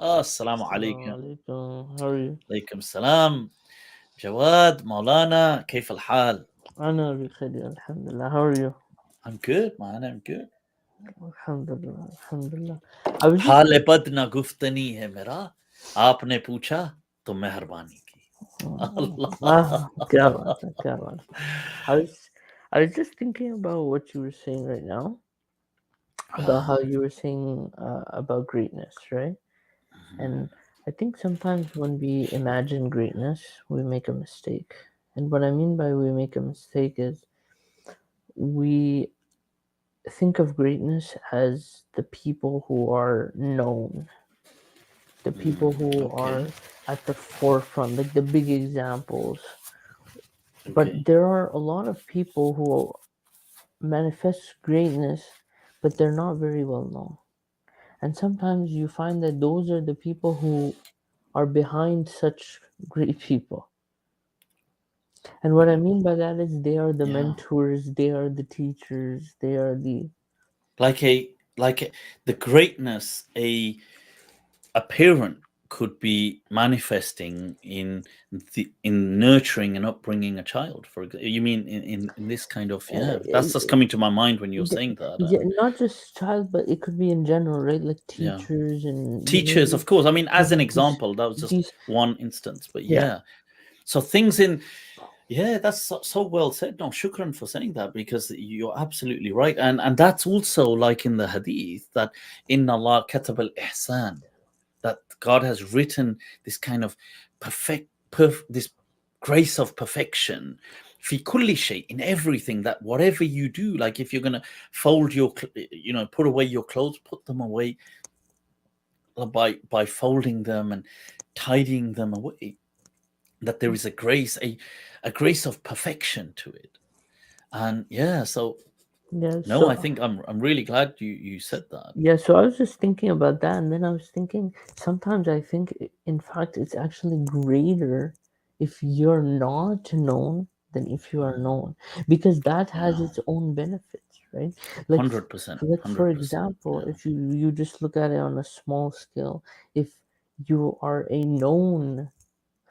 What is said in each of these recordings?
Assalamu Assalamu alaikum. alaikum. How are you? Alaikum salam. Jawad, Maulana, كيف الحال? أنا بخير الحمد لله. How are you? I'm good, man. I'm good. Alhamdulillah, Alhamdulillah. I was just हाल बद ना गुफ्तनी है मेरा आपने पूछा तो मेहरबानी की अल्लाह क्या बात है, क्या बात है. I was I was just thinking about what you were saying right now, about how you were saying about greatness, right? And I think sometimes when we imagine greatness, we make a mistake. And what I mean by we make a mistake is we think of greatness as the people who are known, the people who okay, are at the forefront, like the big examples. But okay. there are a lot of people who manifest greatness, but they're not very well known. And sometimes you find that those are the people who are behind such great people. And what I mean by that is they are the Yeah, mentors, they are the teachers, they are the. like the greatness a parent could be manifesting in nurturing and upbringing a child. You mean in this kind of, yeah, that's just coming to my mind when you're saying that. Yeah, not just child, but it could be in general, right? Like Yeah, teachers and teachers, of course. I mean, as an these example, that was just these one instance, but yeah. yeah. So things in, yeah, that's so well said. No, shukran for saying that, because you're absolutely right, and that's also like in the hadith that inna Allah katab al ihsan, that God has written this kind of this grace of perfection fi kulli shay, in everything, that whatever you do, like if you're gonna fold put away your clothes, put them away by folding them and tidying them away, that there is a grace of perfection to it. And yeah, so Yeah, no, I so think I'm really glad you said that. I was just thinking about that, and then I was thinking sometimes I think, in fact, it's actually greater if you're not known than if you are known, because that has Yeah, its own benefits, right? Like, 100%, for 100%. example, Yeah. if you just look at it on a small scale, if you are a known,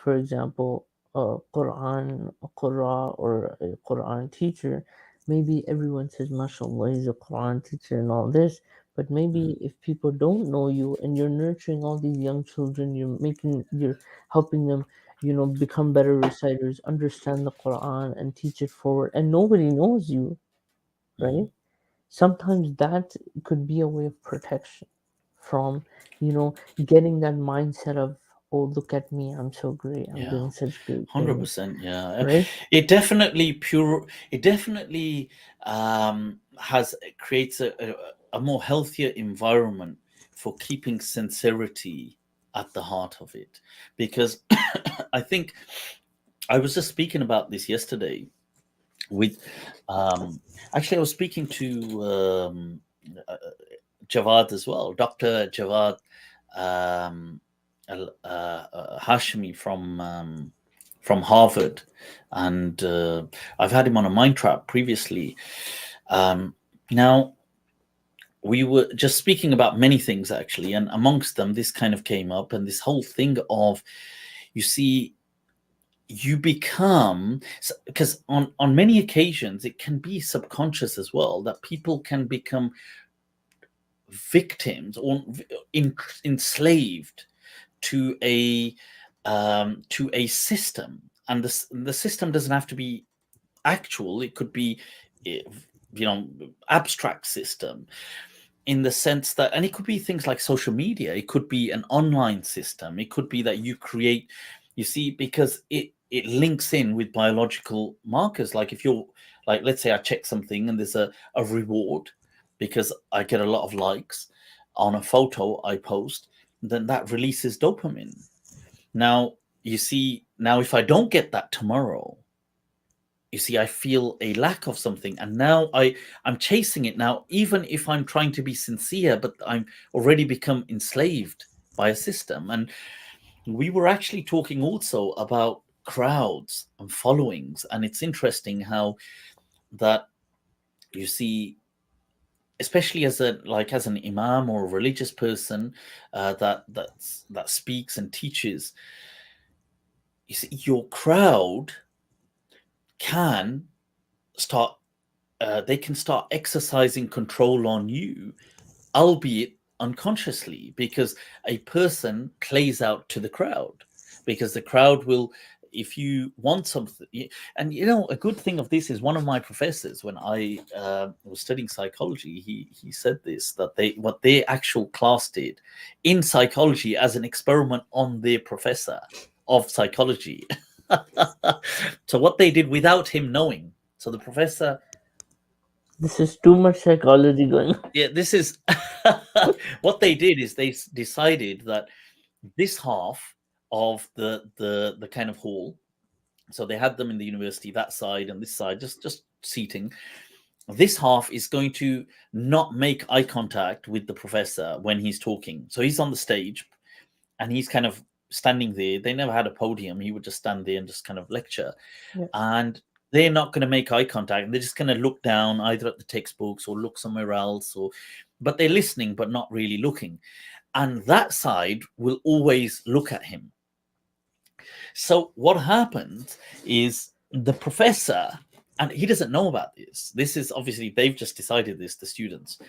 for example, a Quran a Qur'an or a Quran teacher, maybe everyone says, MashaAllah, he's a Quran teacher and all this. But maybe if people don't know you and you're nurturing all these young children, you're helping them, become better reciters, understand the Quran and teach it forward, and nobody knows you, right? Sometimes that could be a way of protection from, getting that mindset of, oh, look at me, I'm so great, I'm Yeah, doing such great things, 100%. Yeah, right? it definitely has creates a more healthier environment for keeping sincerity at the heart of it, because I think I was just speaking about this yesterday with actually I was speaking to uh, Jawad as well, Dr. Jawad um, Hashmi from Harvard, and I've had him on a mind trap previously. Now we were just speaking about many things actually, and amongst them, this kind of came up, and this whole thing of, you see, you become, because on many occasions it can be subconscious as well, that people can become victims or enslaved to a system, and the system doesn't have to be actual. It could be eh, abstract system, in the sense that, and it could be things like social media, it could be an online system, it could be that you create, you see, because it links in with biological markers. Like if you're, like, let's say I check something and there's a reward because I get a lot of likes on a photo I post, then that releases dopamine. Now, you see, now if I don't get that tomorrow, you see, I feel a lack of something, and now I'm chasing it now, even if I'm trying to be sincere, but I'm already become enslaved by a system. And we were actually talking also about crowds and followings, and it's interesting how that, you see, especially as an imam or a religious person that speaks and teaches, you see, your crowd can start they can start exercising control on you, albeit unconsciously, because a person plays out to the crowd, because the crowd will, if you want something. And a good thing of this is, one of my professors, when I was studying psychology, he said this, that what their actual class did in psychology as an experiment on their professor of psychology. So what they did without him knowing, so the professor, This is too much psychology going on. yeah, this is what they did is they decided that this half of the kind of hall, so they had them in the university, that side and this side, just seating. This half is going to not make eye contact with the professor when he's talking. So he's on the stage and he's kind of standing there. They never had a podium. He would just stand there and just kind of lecture. Yes. And they're not going to make eye contact. They're just going to look down either at the textbooks or look somewhere else, but they're listening but not really looking. And that side will always look at him. So what happens is, the professor, and he doesn't know about this. This is obviously, they've just decided this, the students.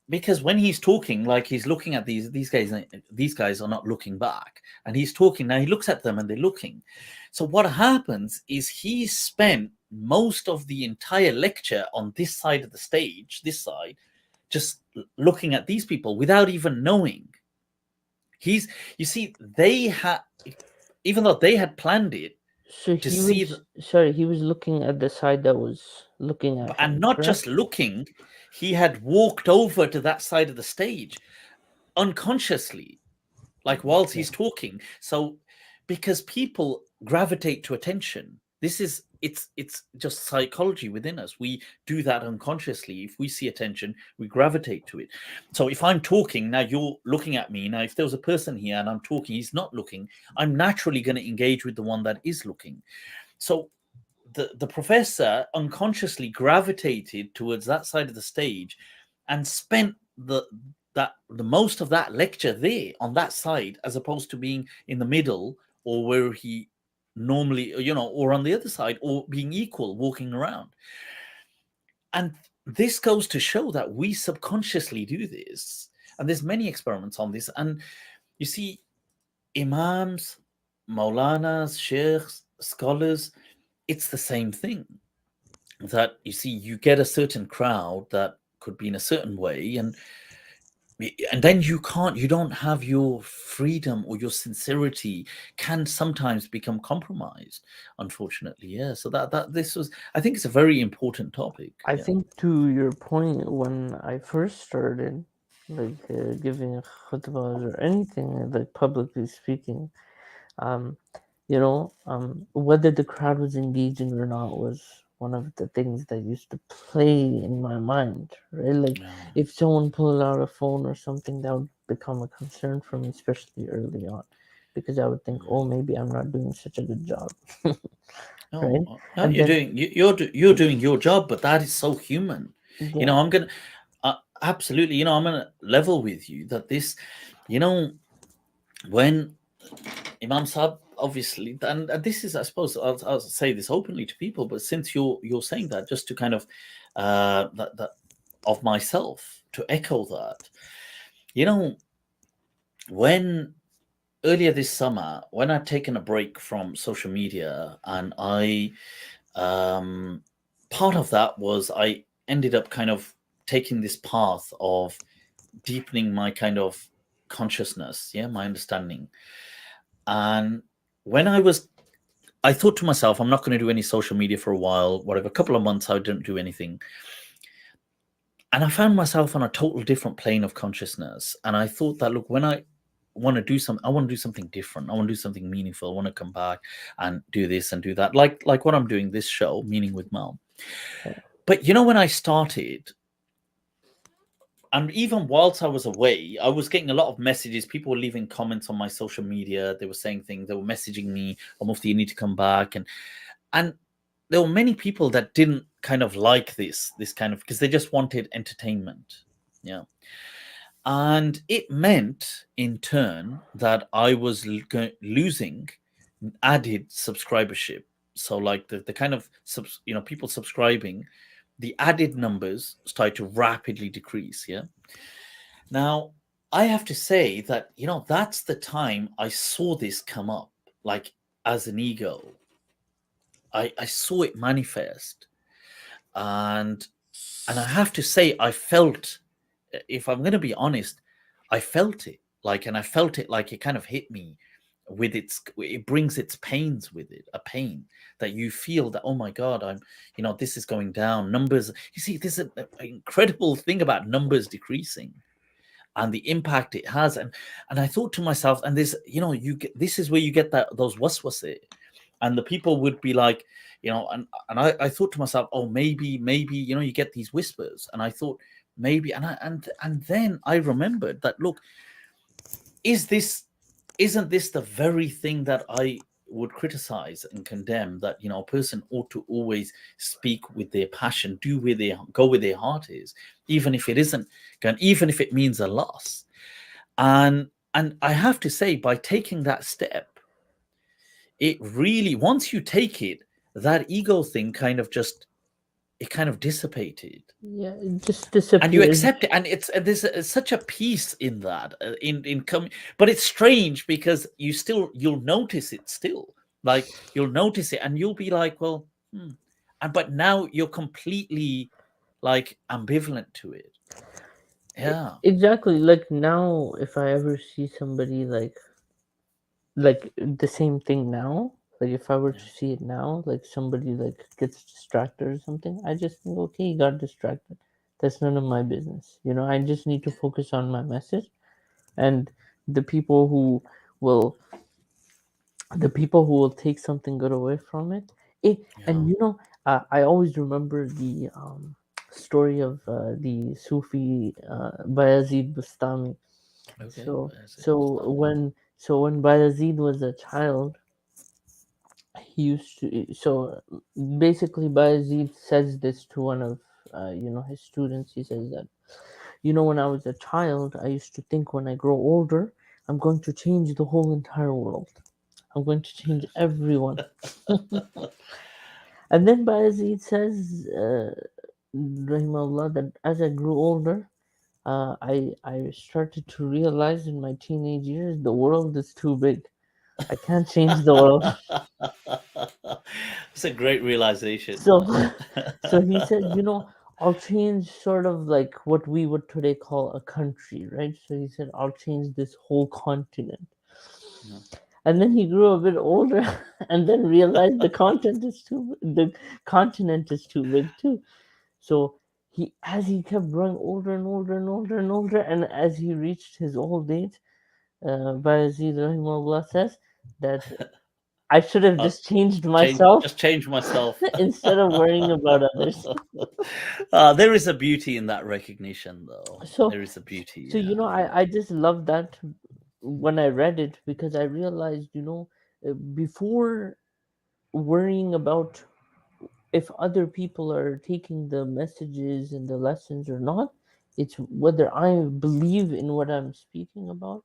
Because when he's talking, like, he's looking at these guys are not looking back, and he's talking now, he looks at them and they're looking. So what happens is, he spent most of the entire lecture on this side of the stage, this side, just looking at these people without even knowing. You see, they had, even though they had planned it, So to he see was sorry, he was looking at the side that was looking at and him, not correct? just looking, he had walked over to that side of the stage unconsciously, like whilst Okay. he's talking. So, because people gravitate to attention, it's just psychology within us. We do that unconsciously. If we see attention, we gravitate to it. So if I'm talking now, you're looking at me. Now if there was a person here and I'm talking, he's not looking, I'm naturally going to engage with the one that is looking. So the professor unconsciously gravitated towards that side of the stage and spent the most of that lecture there on that side, as opposed to being in the middle, or where he normally, or on the other side, or being equal, walking around. And this goes to show that we subconsciously do this. And there's many experiments on this. And you see, imams, maulanas, sheikhs, scholars, it's the same thing. That, you see, you get a certain crowd that could be in a certain way, and then you don't have your freedom, or your sincerity can sometimes become compromised, unfortunately. Yeah, so that this was, I think, it's a very important topic. I Yeah. think to your point, when I first started, like giving khutbahs or anything, like publicly speaking, um, whether the crowd was engaging or not was one of the things that used to play in my mind, right? Like, Yeah. if someone pulled out a phone or something, that would become a concern for me, especially early on, because I would think, oh, maybe I'm not doing such a good job, right? No, And then, you're doing your job, but that is so human. yeah, I'm gonna absolutely, I'm gonna level with you that this, you know when Imam Saab, obviously, and this is, I suppose, I'll say this openly to people, but since you're saying that, just to kind of that of myself, to echo that, you know, when earlier this summer, when I'd taken a break from social media, and um, part of that was, I ended up kind of taking this path of deepening my kind of consciousness, yeah, my understanding. And when I thought to myself, I'm not going to do any social media for a while, whatever, a couple of months, I didn't do anything. And I found myself on a total different plane of consciousness. And I thought that, look, when I want to do something, I want to do something different. I want to do something meaningful. I want to come back and do this and do that. Like what I'm doing, this show, Meaning with Mel. yeah, But when I started, and even whilst I was away, I was getting a lot of messages. People were leaving comments on my social media. They were saying things. They were messaging me, "Oh, Mufti, you need to come back." And there were many people that didn't kind of like this kind of, because they just wanted entertainment. Yeah. And it meant in turn that I was losing added subscribership. So like the kind of people subscribing, the added numbers started to rapidly decrease. Yeah. Now I have to say that that's the time I saw this come up, like as an ego. I saw it manifest, and I have to say I felt, if I'm going to be honest, I felt it, like, and I felt it like it kind of hit me with it brings its pains with it, a pain that you feel that, oh my God, this is going down. Numbers, you see, this is an incredible thing about numbers decreasing and the impact it has. And I thought to myself, and this, you get, this is where you get those waswasi, and the people would be like, and I thought to myself, oh, maybe, you get these whispers, and I thought maybe, and then I remembered that, look, isn't this the very thing that I would criticize and condemn, that a person ought to always speak with their passion, do where they go, where their heart is, even if it isn't going, even if it means a loss. And I have to say, by taking that step, it really, once you take it, that ego thing kind of dissipated, Yeah, it just and you disappeared. accept it, and there's such a peace in that, in coming. But it's strange because you'll notice it still, like you'll notice it and you'll be like, well, and but now you're completely like ambivalent to it. Yeah. Exactly. Like now, if I ever see somebody like the same thing now, like if I were to see it now, like somebody like gets distracted or something, I just think, okay, he got distracted. That's none of my business. I just need to focus on my message, and the people who will the people who will take something good away from it. And Yeah. I always remember the story of the Sufi Bayazid Bustami. Okay, So where's it? so when so when Bayazid was a child, he used to. So basically, Bayazid says this to one of his students. He says that, when I was a child, I used to think when I grow older, I'm going to change the whole entire world. I'm going to change everyone. And then Bayezid says, Rahimahullah, that as I grew older, I started to realize in my teenage years the world is too big. I can't change the world. It's a great realization. So, so he said, I'll change sort of like what we would today call a country, right? So he said, I'll change this whole continent. Yeah. And then he grew a bit older and then realized the continent is too big too. So as he kept growing older and older and older and older, and as he reached his old age, Bayezid Rahimahullah says that I should have I'll just changed myself change myself. instead of worrying about others. There is a beauty in that recognition, though. So, There is a beauty. so Yeah. I just love that when I read it, because I realized, before worrying about if other people are taking the messages and the lessons or not, it's whether I believe in what I'm speaking about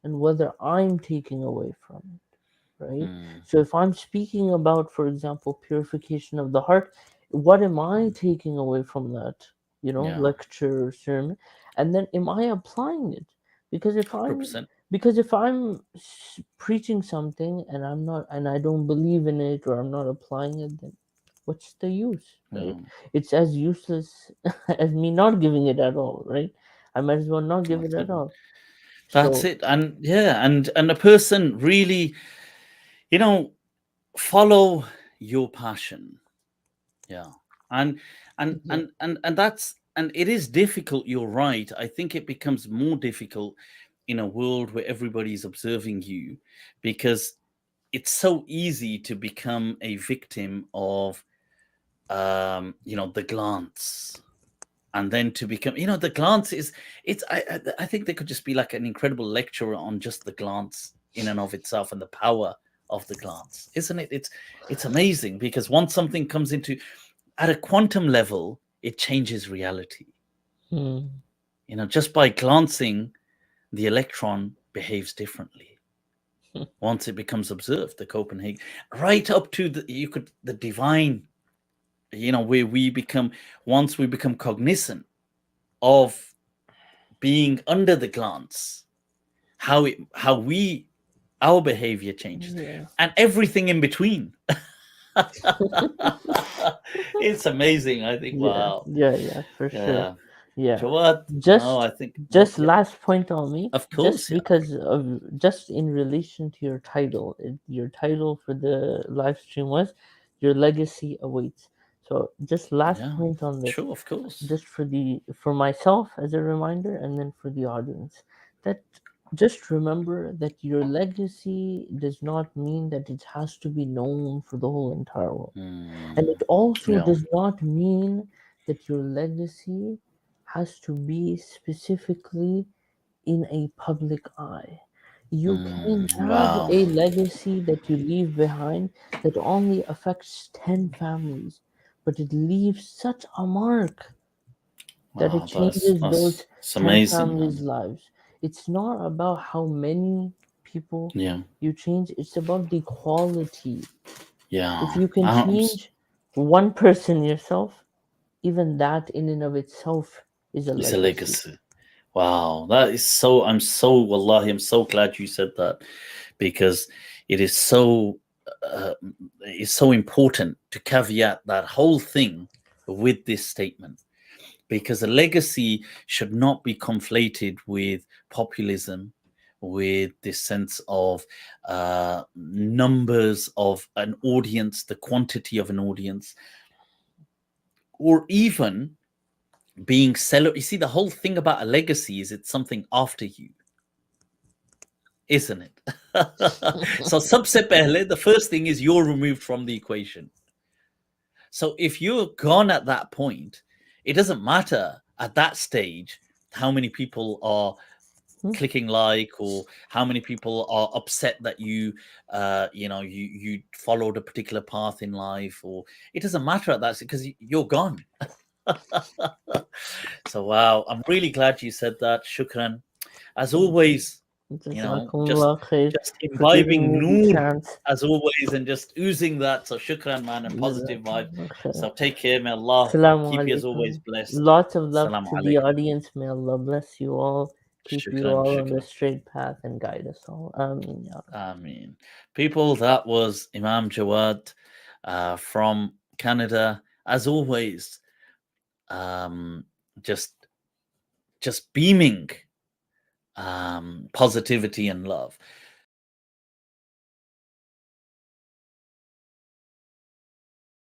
and whether I'm taking away from it, right? Mm, So if I'm speaking about, for example, purification of the heart, what am I taking away from that, yeah. lecture or sermon? And then am I applying it? Because if I'm 100%. because if I'm preaching something and I don't believe in it, or I'm not applying it, then what's the use, right? Yeah. It's as useless as me not giving it at all, right? I might as well not give it That's at it. all. That's So it. And yeah, and a person really, you know, follow your passion. Yeah. And yeah, and that's, and it is difficult, you're right. I think it becomes more difficult in a world where everybody's observing you, because it's so easy to become a victim of the glance, and then to become, the glance is, it's I think there could just be like an incredible lecture on just the glance in and of itself, and the power of the glance, isn't it? It's amazing, because once something comes into, at a quantum level, it changes reality. Hmm. Just by glancing, the electron behaves differently once it becomes observed. The Copenhagen, right up to the divine. Where we become, once we become cognizant of being under the glance, how our behavior changes, Yeah. and everything in between. It's amazing. I think, Yeah, wow. yeah, for sure. Yeah. Yeah. Jawad, no, Just I think, no, just yeah, last point on me, of course, just yeah. because of just in relation to your title. Your title for the live stream was your legacy awaits. So just last Yeah, point on this, sure, of course. just for myself as a reminder, and then for the audience, that just remember that your legacy does not mean that it has to be known for the whole entire world. And Mm, it also yeah. does not mean that your legacy has to be specifically in a public eye. You can have Wow. a legacy that you leave behind that only affects 10 families, but it leaves such a mark that it Wow, changes those that's 10 amazing, families' man. lives. It's not about how many people Yeah, you change, it's about the quality. If yeah. you can change one person yourself, even that in and of itself is a It's a legacy. legacy. Wow, that is so. Wallahi, I'm so glad you said that, because it is uh, it's so important to caveat that whole thing with this statement, because a legacy should not be conflated with populism, with this sense of numbers of an audience, the quantity of an audience, or even being You see, the whole thing about a legacy is it's something after you, isn't it? So सबसे पहले, the first thing is you're removed from the equation. So if you're gone at that point, it doesn't matter at that stage how many people are Hmm? clicking like, or how many people are upset that you followed a particular path in life, or it doesn't matter at that, because you're gone. So wow, I'm really glad you said that. Shukran. As Thank you. always, just Jazakumullah khair for giving imbibing me the noor chance. as always, and just oozing that. So shukran, man, and positive vibe. Jazakumullah khair. So take care. May Allah Assalamu keep you as always alaikum. blessed. Lots of love Assalamu to the alaikum. audience. May Allah bless you all, keep you Shukran, all on the shukran. straight path, and guide us all. Ameen. Ya Rabbi. Ameen. People, that was Imam Jawad from Canada. As always, um, just beaming positivity and love.